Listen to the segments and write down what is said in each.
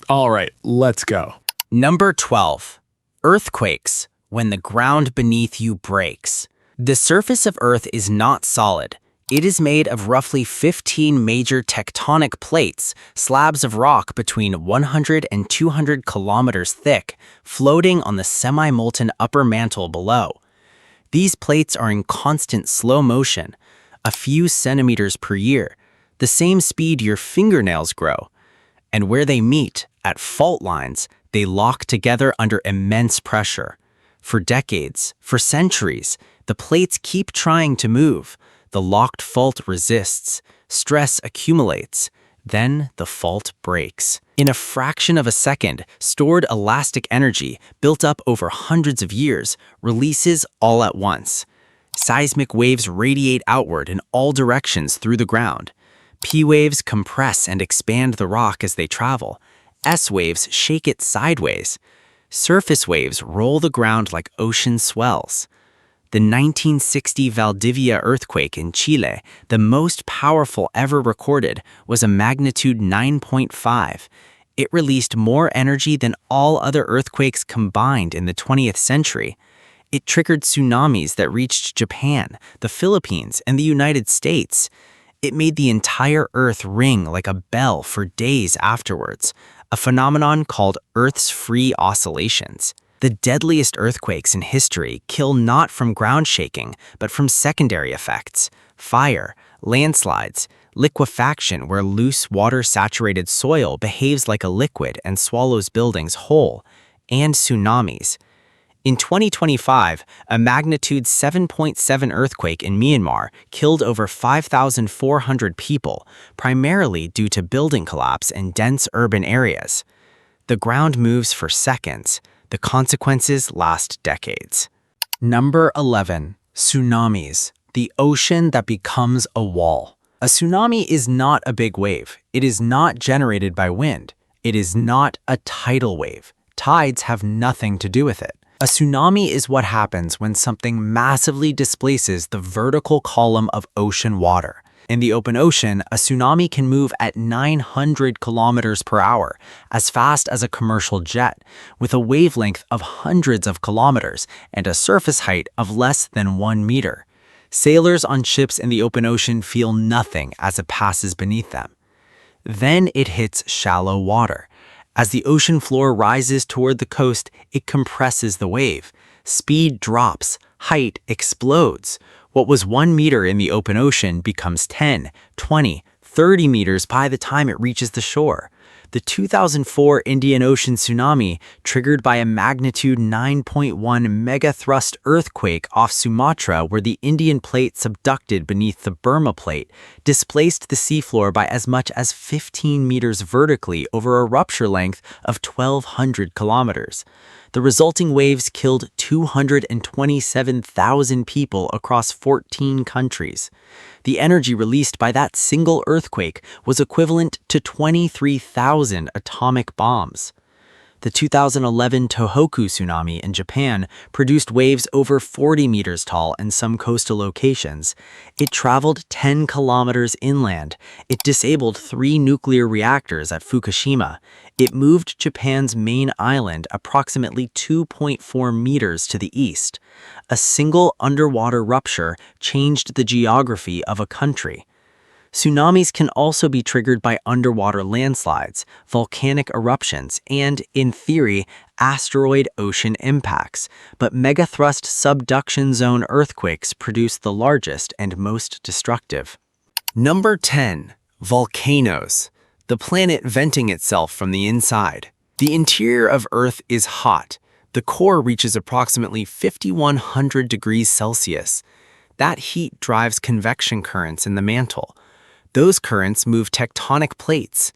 All right, let's go. Number 12. Earthquakes, when the ground beneath you breaks. The surface of Earth is not solid. It is made of roughly 15 major tectonic plates, slabs of rock between 100 and 200 kilometers thick, floating on the semi-molten upper mantle below. These plates are in constant slow motion, a few centimeters per year, the same speed your fingernails grow. And where they meet, at fault lines, they lock together under immense pressure. For decades, for centuries, the plates keep trying to move. The locked fault resists, stress accumulates, then the fault breaks. In a fraction of a second, stored elastic energy, built up over hundreds of years, releases all at once. Seismic waves radiate outward in all directions through the ground. P waves compress and expand the rock as they travel. S waves shake it sideways. Surface waves roll the ground like ocean swells. The 1960 Valdivia earthquake in Chile, the most powerful ever recorded, was a magnitude 9.5. It released more energy than all other earthquakes combined in the 20th century. It triggered tsunamis that reached Japan, the Philippines, and the United States. It made the entire Earth ring like a bell for days afterwards, a phenomenon called Earth's free oscillations. The deadliest earthquakes in history kill not from ground shaking, but from secondary effects: fire, landslides, liquefaction where loose water-saturated soil behaves like a liquid and swallows buildings whole, and tsunamis. In 2025, a magnitude 7.7 earthquake in Myanmar killed over 5,400 people, primarily due to building collapse in dense urban areas. The ground moves for seconds. The consequences last decades. Number 11. Tsunamis, the ocean that becomes a wall. A tsunami is not a big wave. It is not generated by wind. It is not a tidal wave. Tides have nothing to do with it. A tsunami is what happens when something massively displaces the vertical column of ocean water. In the open ocean, a tsunami can move at 900 kilometers per hour, as fast as a commercial jet, with a wavelength of hundreds of kilometers and a surface height of less than 1 meter. Sailors on ships in the open ocean feel nothing as it passes beneath them. Then it hits shallow water. As the ocean floor rises toward the coast, it compresses the wave. Speed drops, height explodes. What was 1 meter in the open ocean becomes 10, 20, 30 meters by the time it reaches the shore. The 2004 Indian Ocean tsunami, triggered by a magnitude 9.1 megathrust earthquake off Sumatra where the Indian plate subducted beneath the Burma plate, displaced the seafloor by as much as 15 meters vertically over a rupture length of 1,200 kilometers. The resulting waves killed 227,000 people across 14 countries. The energy released by that single earthquake was equivalent to 23,000 atomic bombs. The 2011 Tohoku tsunami in Japan produced waves over 40 meters tall in some coastal locations. It traveled 10 kilometers inland. It disabled 3 nuclear reactors at Fukushima. It moved Japan's main island approximately 2.4 meters to the east. A single underwater rupture changed the geography of a country. Tsunamis can also be triggered by underwater landslides, volcanic eruptions, and, in theory, asteroid ocean impacts, but megathrust subduction zone earthquakes produce the largest and most destructive. Number 10. Volcanoes, the planet venting itself from the inside. The interior of Earth is hot. The core reaches approximately 5,100 degrees Celsius. That heat drives convection currents in the mantle. Those currents move tectonic plates.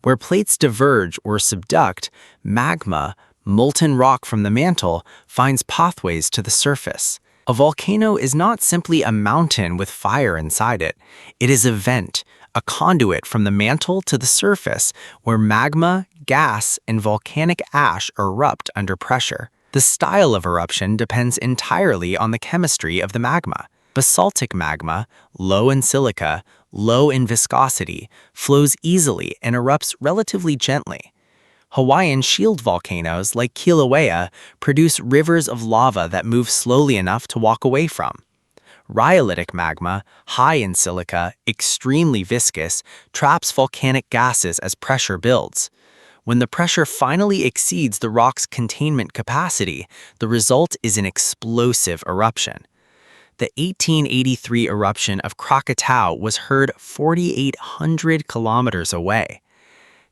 Where plates diverge or subduct, magma, molten rock from the mantle, finds pathways to the surface. A volcano is not simply a mountain with fire inside it. It is a vent, a conduit from the mantle to the surface, where magma, gas, and volcanic ash erupt under pressure. The style of eruption depends entirely on the chemistry of the magma. Basaltic magma, low in silica, low in viscosity, flows easily and erupts relatively gently. Hawaiian shield volcanoes like Kilauea produce rivers of lava that move slowly enough to walk away from. Rhyolitic magma, high in silica, extremely viscous, traps volcanic gases as pressure builds. When the pressure finally exceeds the rock's containment capacity, the result is an explosive eruption. The 1883 eruption of Krakatau was heard 4,800 kilometers away.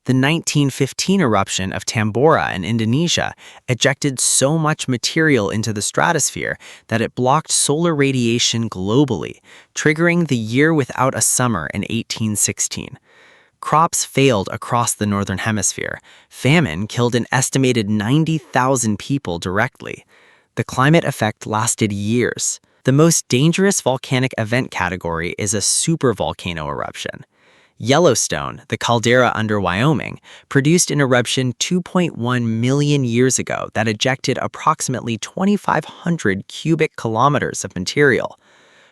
The 1915 eruption of Tambora in Indonesia ejected so much material into the stratosphere that it blocked solar radiation globally, triggering the year without a summer in 1816. Crops failed across the northern hemisphere. Famine killed an estimated 90,000 people directly. The climate effect lasted years. The most dangerous volcanic event category is a supervolcano eruption. Yellowstone, the caldera under Wyoming, produced an eruption 2.1 million years ago that ejected approximately 2,500 cubic kilometers of material.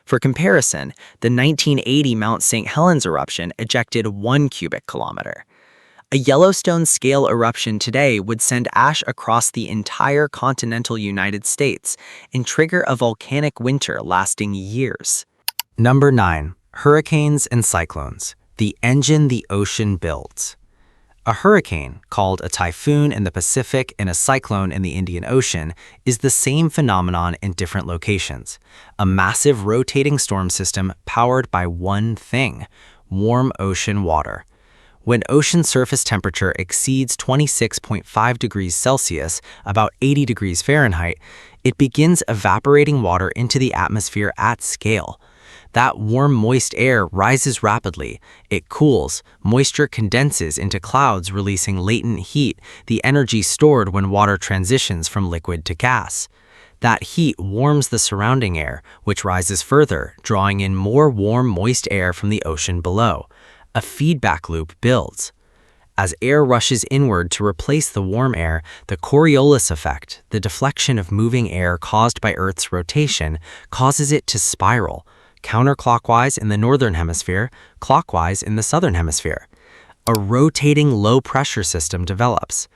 For comparison, the 1980 Mount St. Helens eruption ejected 1 cubic kilometer. A Yellowstone-scale eruption today would send ash across the entire continental United States and trigger a volcanic winter lasting years. Number 9. Hurricanes and cyclones. The engine the ocean builds. A hurricane, called a typhoon in the Pacific and a cyclone in the Indian Ocean, is the same phenomenon in different locations. A massive rotating storm system powered by one thing: warm ocean water. When ocean surface temperature exceeds 26.5 degrees Celsius, about 80 degrees Fahrenheit, it begins evaporating water into the atmosphere at scale. That warm, moist air rises rapidly. It cools. Moisture condenses into clouds, releasing latent heat, the energy stored when water transitions from liquid to gas. That heat warms the surrounding air, which rises further, drawing in more warm, moist air from the ocean below. A feedback loop builds. As air rushes inward to replace the warm air, the Coriolis effect, the deflection of moving air caused by Earth's rotation, causes it to spiral, counterclockwise in the northern hemisphere, clockwise in the southern hemisphere. A rotating low-pressure system develops.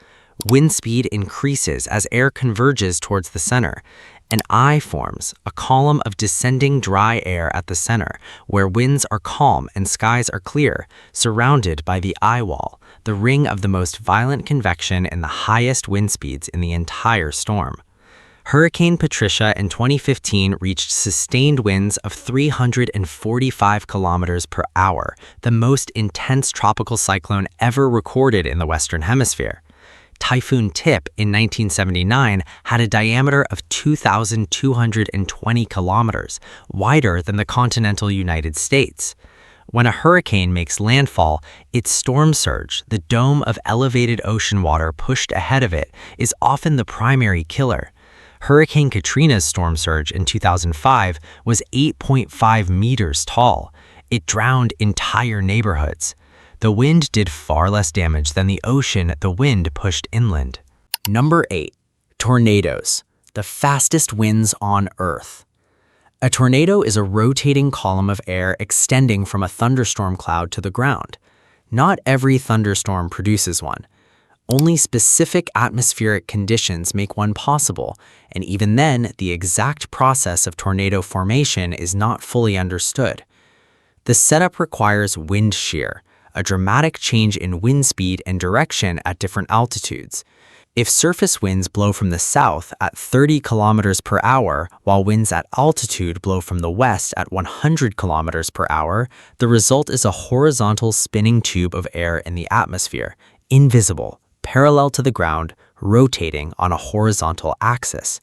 Wind speed increases as air converges towards the center. An eye forms, a column of descending dry air at the center, where winds are calm and skies are clear, surrounded by the eye wall, the ring of the most violent convection and the highest wind speeds in the entire storm. Hurricane Patricia in 2015 reached sustained winds of 345 kilometers per hour, the most intense tropical cyclone ever recorded in the Western Hemisphere. Typhoon Tip in 1979 had a diameter of 2,220 kilometers, wider than the continental United States. When a hurricane makes landfall, its storm surge, the dome of elevated ocean water pushed ahead of it, is often the primary killer. Hurricane Katrina's storm surge in 2005 was 8.5 meters tall. It drowned entire neighborhoods. The wind did far less damage than the ocean the wind pushed inland. Number 8. Tornadoes, the fastest winds on Earth. A tornado is a rotating column of air extending from a thunderstorm cloud to the ground. Not every thunderstorm produces one. Only specific atmospheric conditions make one possible, and even then, the exact process of tornado formation is not fully understood. The setup requires wind shear, a dramatic change in wind speed and direction at different altitudes. If surface winds blow from the south at 30 kilometers per hour, while winds at altitude blow from the west at 100 kilometers per hour, the result is a horizontal spinning tube of air in the atmosphere, invisible, parallel to the ground, rotating on a horizontal axis.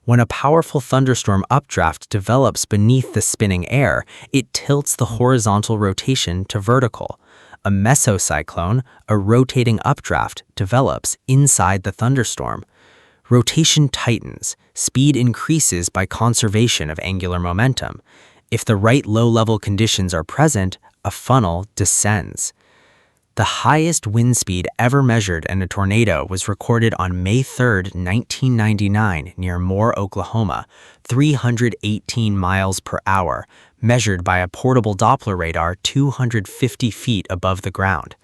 When a powerful thunderstorm updraft develops beneath the spinning air, it tilts the horizontal rotation to vertical. A mesocyclone, a rotating updraft, develops inside the thunderstorm. Rotation tightens, speed increases by conservation of angular momentum. If the right low-level conditions are present, a funnel descends. The highest wind speed ever measured in a tornado was recorded on May 3, 1999, near Moore, Oklahoma, 318 miles per hour, measured by a portable Doppler radar 250 feet above the ground.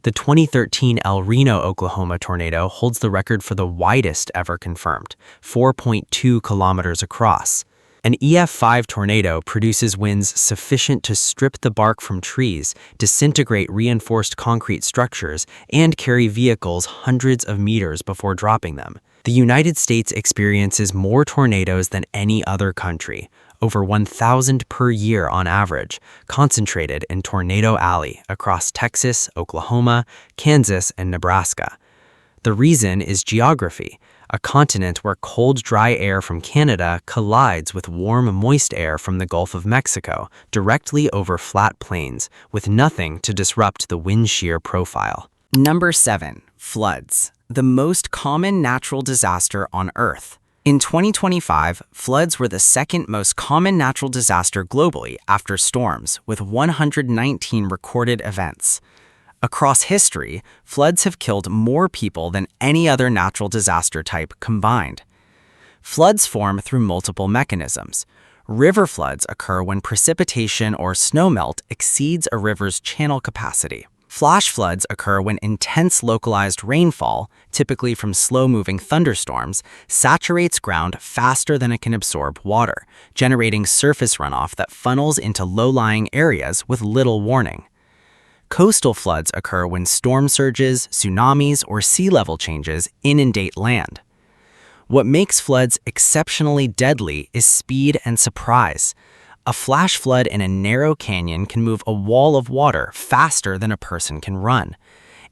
The 2013 El Reno, Oklahoma tornado holds the record for the widest ever confirmed, 4.2 kilometers across. An EF5 tornado produces winds sufficient to strip the bark from trees, disintegrate reinforced concrete structures, and carry vehicles hundreds of meters before dropping them. The United States experiences more tornadoes than any other country, over 1,000 per year on average, concentrated in Tornado Alley across Texas, Oklahoma, Kansas, and Nebraska. The reason is geography, a continent where cold, dry air from Canada collides with warm, moist air from the Gulf of Mexico directly over flat plains, with nothing to disrupt the wind shear profile. Number 7. Floods, the most common natural disaster on Earth. In 2025, floods were the second most common natural disaster globally after storms, with 119 recorded events. Across history, floods have killed more people than any other natural disaster type combined. Floods form through multiple mechanisms. River floods occur when precipitation or snowmelt exceeds a river's channel capacity. Flash floods occur when intense localized rainfall, typically from slow-moving thunderstorms, saturates ground faster than it can absorb water, generating surface runoff that funnels into low-lying areas with little warning. Coastal floods occur when storm surges, tsunamis, or sea level changes inundate land. What makes floods exceptionally deadly is speed and surprise. A flash flood in a narrow canyon can move a wall of water faster than a person can run.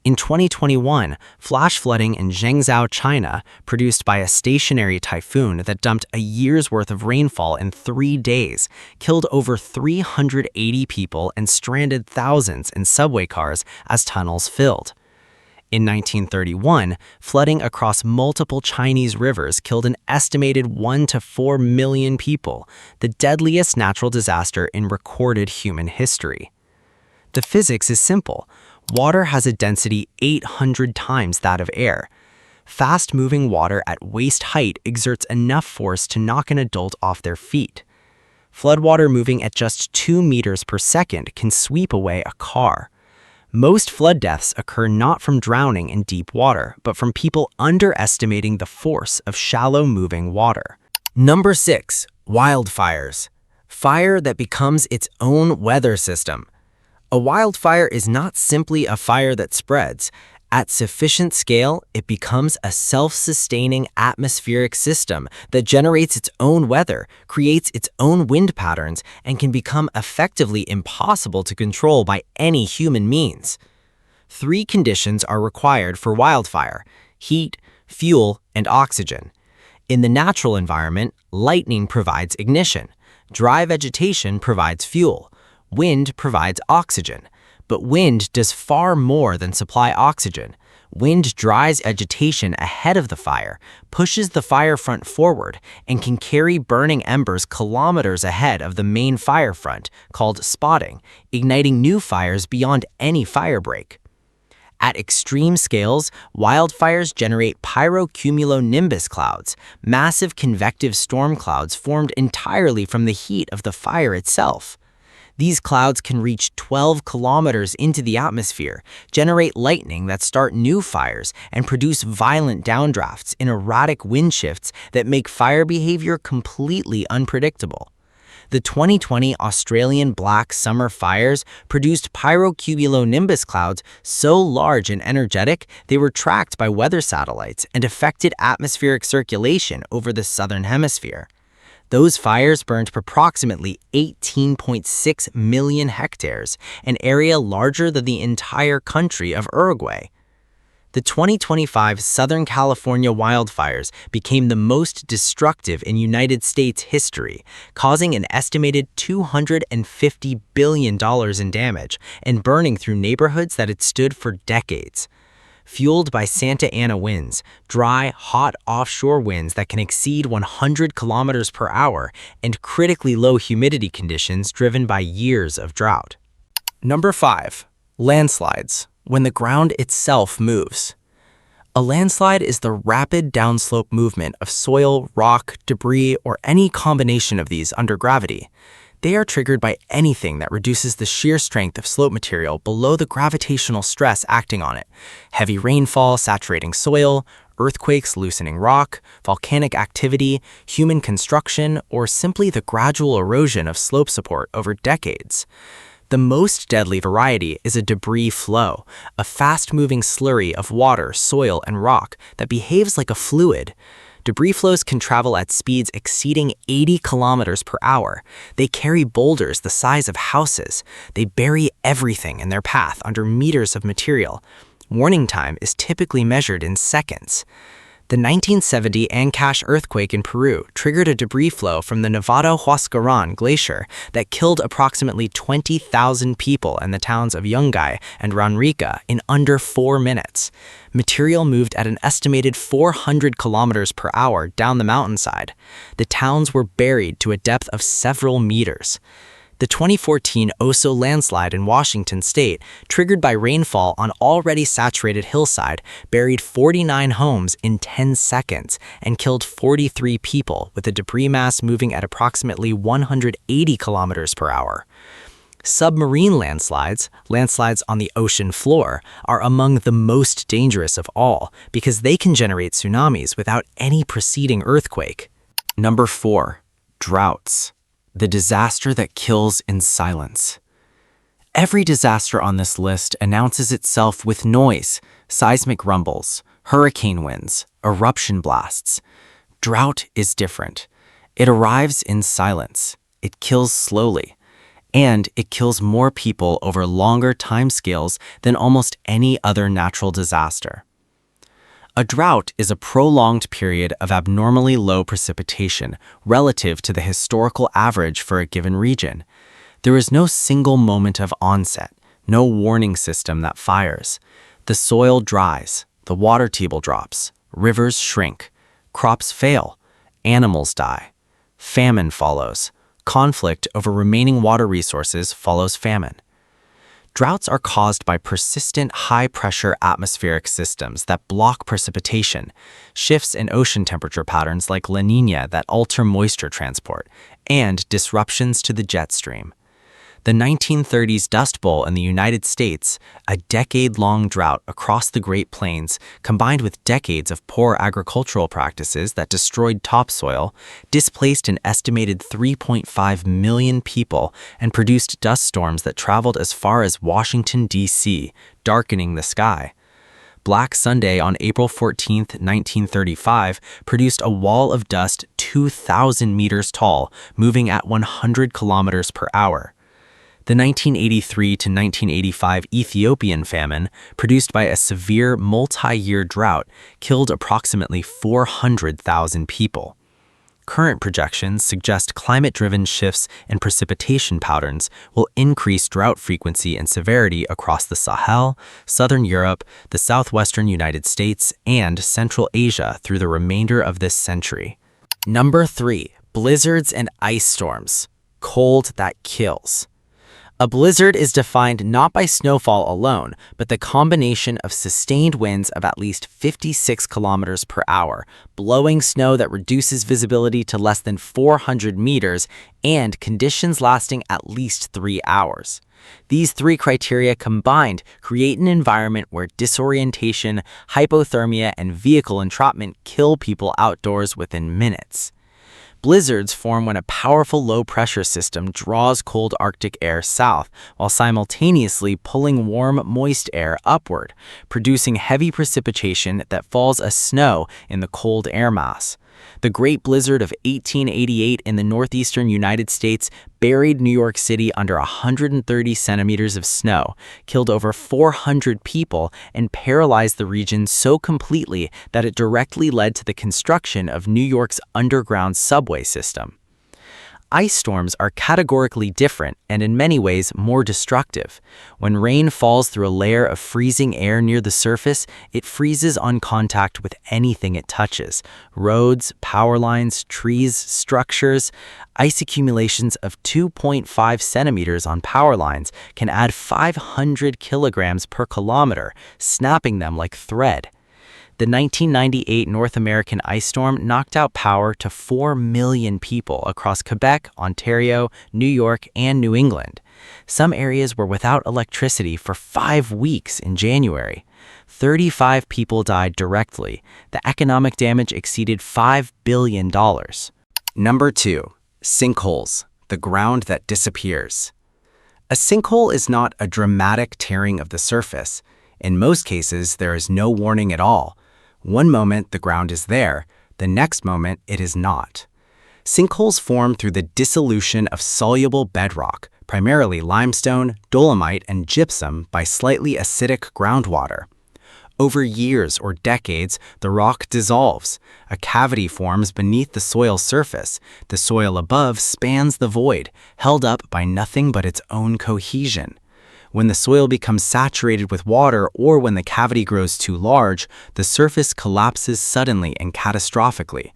In 2021, flash flooding in Zhengzhou, China, produced by a stationary typhoon that dumped a year's worth of rainfall in 3 days, killed over 380 people and stranded thousands in subway cars as tunnels filled. In 1931, flooding across multiple Chinese rivers killed an estimated 1 to 4 million people, the deadliest natural disaster in recorded human history. The physics is simple. Water has a density 800 times that of air. Fast-moving water at waist height exerts enough force to knock an adult off their feet. Floodwater moving at just 2 meters per second can sweep away a car. Most flood deaths occur not from drowning in deep water, but from people underestimating the force of shallow-moving water. Number 6. Wildfires. Fire that becomes its own weather system. A wildfire is not simply a fire that spreads. At sufficient scale, it becomes a self-sustaining atmospheric system that generates its own weather, creates its own wind patterns, and can become effectively impossible to control by any human means. 3 conditions are required for wildfire: heat, fuel, and oxygen. In the natural environment, lightning provides ignition. Dry vegetation provides fuel. Wind provides oxygen. But wind does far more than supply oxygen. Wind dries vegetation ahead of the fire, pushes the fire front forward, and can carry burning embers kilometers ahead of the main fire front, called spotting, igniting new fires beyond any firebreak. At extreme scales, wildfires generate pyrocumulonimbus clouds, massive convective storm clouds formed entirely from the heat of the fire itself. These clouds can reach 12 kilometers into the atmosphere, generate lightning that start new fires, and produce violent downdrafts in erratic wind shifts that make fire behavior completely unpredictable. The 2020 Australian Black Summer fires produced pyrocumulonimbus clouds so large and energetic they were tracked by weather satellites and affected atmospheric circulation over the southern hemisphere. Those fires burned approximately 18.6 million hectares, an area larger than the entire country of Uruguay. The 2025 Southern California wildfires became the most destructive in United States history, causing an estimated $250 billion in damage and burning through neighborhoods that had stood for decades. Fueled by Santa Ana winds, dry, hot offshore winds that can exceed 100 kilometers per hour, and critically low humidity conditions driven by years of drought. Number 5. Landslides, when the ground itself moves. A landslide is the rapid downslope movement of soil, rock, debris, or any combination of these under gravity. They are triggered by anything that reduces the shear strength of slope material below the gravitational stress acting on it. Heavy rainfall saturating soil, earthquakes loosening rock, volcanic activity, human construction, or simply the gradual erosion of slope support over decades. The most deadly variety is a debris flow, a fast-moving slurry of water, soil, and rock that behaves like a fluid. Debris flows can travel at speeds exceeding 80 kilometers per hour. They carry boulders the size of houses. They bury everything in their path under meters of material. Warning time is typically measured in seconds. The 1970 Ancash earthquake in Peru triggered a debris flow from the Nevado Huascarán glacier that killed approximately 20,000 people in the towns of Yungay and Ranrica in under 4 minutes. Material moved at an estimated 400 kilometers per hour down the mountainside. The towns were buried to a depth of several meters. The 2014 Oso landslide in Washington state, triggered by rainfall on already saturated hillside, buried 49 homes in 10 seconds and killed 43 people with a debris mass moving at approximately 180 kilometers per hour. Submarine landslides, landslides on the ocean floor, are among the most dangerous of all because they can generate tsunamis without any preceding earthquake. Number 4. Droughts. The disaster that kills in silence. Every disaster on this list announces itself with noise, seismic rumbles, hurricane winds, eruption blasts. Drought is different. It arrives in silence. It kills slowly. And it kills more people over longer timescales than almost any other natural disaster. A drought is a prolonged period of abnormally low precipitation relative to the historical average for a given region. There is no single moment of onset, no warning system that fires. The soil dries, the water table drops, rivers shrink, crops fail, animals die. Famine follows. Conflict over remaining water resources follows famine. Droughts are caused by persistent high-pressure atmospheric systems that block precipitation, shifts in ocean temperature patterns like La Niña that alter moisture transport, and disruptions to the jet stream. The 1930s Dust Bowl in the United States, a decade-long drought across the Great Plains, combined with decades of poor agricultural practices that destroyed topsoil, displaced an estimated 3.5 million people and produced dust storms that traveled as far as Washington, D.C., darkening the sky. Black Sunday on April 14, 1935, produced a wall of dust 2,000 meters tall, moving at 100 kilometers per hour. The 1983 to 1985 Ethiopian famine, produced by a severe multi-year drought, killed approximately 400,000 people. Current projections suggest climate-driven shifts in precipitation patterns will increase drought frequency and severity across the Sahel, southern Europe, the southwestern United States, and Central Asia through the remainder of this century. Number 3. Blizzards and ice storms. Cold that kills. A blizzard is defined not by snowfall alone, but the combination of sustained winds of at least 56 kilometers per hour, blowing snow that reduces visibility to less than 400 meters, and conditions lasting at least 3 hours. These 3 criteria combined create an environment where disorientation, hypothermia, and vehicle entrapment kill people outdoors within minutes. Blizzards form when a powerful low-pressure system draws cold Arctic air south while simultaneously pulling warm, moist air upward, producing heavy precipitation that falls as snow in the cold air mass. The Great Blizzard of 1888 in the northeastern United States buried New York City under 130 centimeters of snow, killed over 400 people, and paralyzed the region so completely that it directly led to the construction of New York's underground subway system. Ice storms are categorically different and in many ways more destructive. When rain falls through a layer of freezing air near the surface, it freezes on contact with anything it touches: roads, power lines, trees, structures. Ice accumulations of 2.5 centimeters on power lines can add 500 kilograms per kilometer, snapping them like thread. The 1998 North American ice storm knocked out power to 4 million people across Quebec, Ontario, New York, and New England. Some areas were without electricity for 5 weeks in January. 35 people died directly. The economic damage exceeded $5 billion. Number 2. Sinkholes, the ground that disappears. A sinkhole is not a dramatic tearing of the surface. In most cases, there is no warning at all. One moment the ground is there, the next moment it is not. Sinkholes form through the dissolution of soluble bedrock, primarily limestone, dolomite, and gypsum, by slightly acidic groundwater. Over years or decades, the rock dissolves. A cavity forms beneath the soil's surface. The soil above spans the void, held up by nothing but its own cohesion. When the soil becomes saturated with water or when the cavity grows too large, the surface collapses suddenly and catastrophically.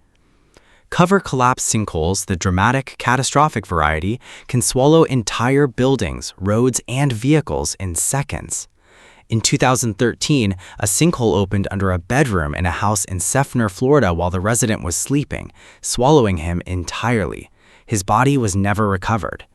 Cover collapse sinkholes, the dramatic, catastrophic variety, can swallow entire buildings, roads, and vehicles in seconds. In 2013, a sinkhole opened under a bedroom in a house in Seffner, Florida while the resident was sleeping, swallowing him entirely. His body was never recovered.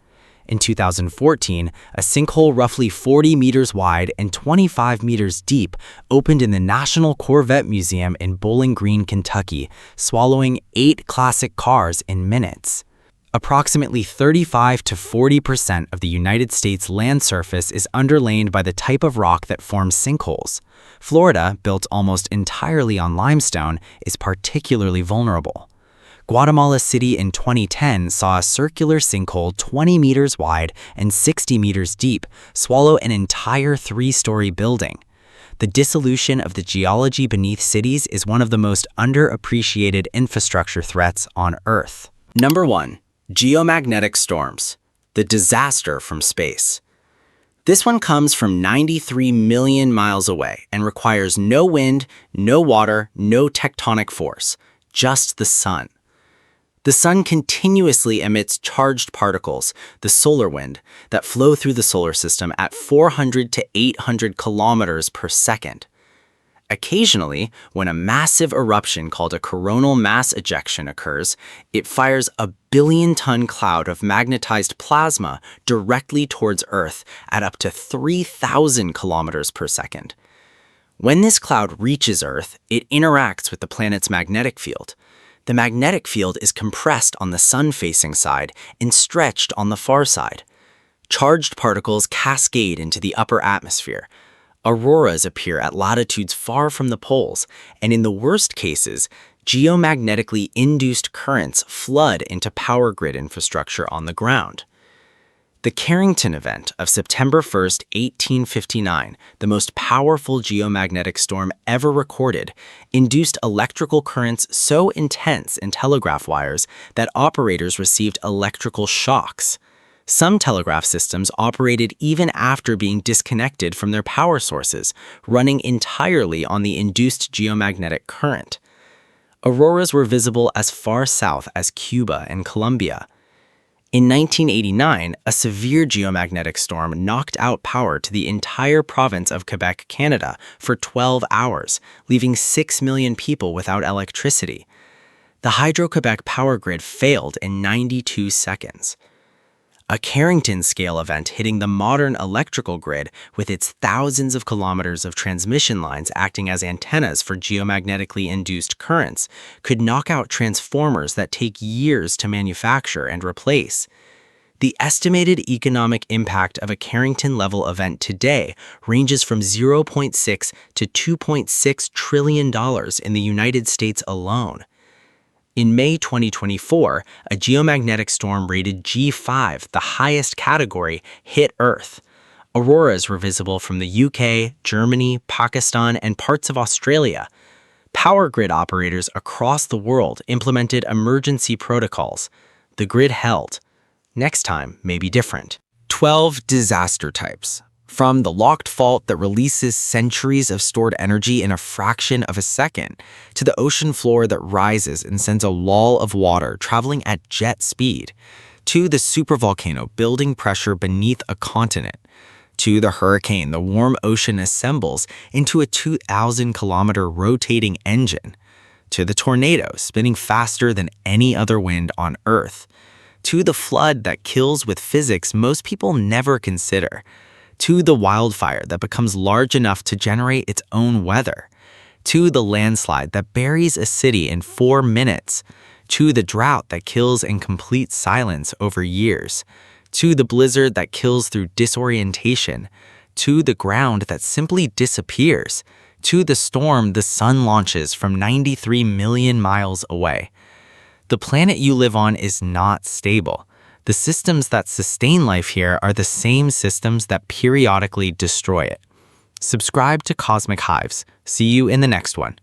In 2014, a sinkhole roughly 40 meters wide and 25 meters deep opened in the National Corvette Museum in Bowling Green, Kentucky, swallowing 8 classic cars in minutes. Approximately 35 to 40% of the United States land surface is underlain by the type of rock that forms sinkholes. Florida, built almost entirely on limestone, is particularly vulnerable. Guatemala City in 2010 saw a circular sinkhole 20 meters wide and 60 meters deep swallow an entire 3-story building. The dissolution of the geology beneath cities is one of the most underappreciated infrastructure threats on Earth. Number 1. Geomagnetic storms, the disaster from space. This one comes from 93 million miles away and requires no wind, no water, no tectonic force, just the sun. The sun continuously emits charged particles, the solar wind, that flow through the solar system at 400 to 800 kilometers per second. Occasionally, when a massive eruption called a coronal mass ejection occurs, it fires a billion-ton cloud of magnetized plasma directly towards Earth at up to 3,000 kilometers per second. When this cloud reaches Earth, it interacts with the planet's magnetic field. The magnetic field is compressed on the sun-facing side and stretched on the far side. Charged particles cascade into the upper atmosphere. Auroras appear at latitudes far from the poles, and in the worst cases, geomagnetically induced currents flood into power grid infrastructure on the ground. The Carrington event of September 1, 1859, the most powerful geomagnetic storm ever recorded, induced electrical currents so intense in telegraph wires that operators received electrical shocks. Some telegraph systems operated even after being disconnected from their power sources, running entirely on the induced geomagnetic current. Auroras were visible as far south as Cuba and Colombia. In 1989, a severe geomagnetic storm knocked out power to the entire province of Quebec, Canada, for 12 hours, leaving 6 million people without electricity. The Hydro-Quebec power grid failed in 92 seconds. A Carrington-scale event hitting the modern electrical grid with its thousands of kilometers of transmission lines acting as antennas for geomagnetically induced currents could knock out transformers that take years to manufacture and replace. The estimated economic impact of a Carrington-level event today ranges from $0.6 to $2.6 trillion in the United States alone. In May 2024, a geomagnetic storm rated G5, the highest category, hit Earth. Auroras were visible from the UK, Germany, Pakistan, and parts of Australia. Power grid operators across the world implemented emergency protocols. The grid held. Next time may be different. 12 disaster types. From the locked fault that releases centuries of stored energy in a fraction of a second, to the ocean floor that rises and sends a wall of water traveling at jet speed, to the supervolcano building pressure beneath a continent, To the hurricane, the warm ocean assembles into a 2,000-kilometer rotating engine. To the tornado, spinning faster than any other wind on Earth. To the flood that kills with physics most people never consider. To the wildfire that becomes large enough to generate its own weather. To the landslide that buries a city in 4 minutes. To the drought that kills in complete silence over years. To the blizzard that kills through disorientation. To the ground that simply disappears. To the storm the sun launches from 93 million miles away. The planet you live on is not stable. The systems that sustain life here are the same systems that periodically destroy it. Subscribe to Cosmic Hives. See you in the next one.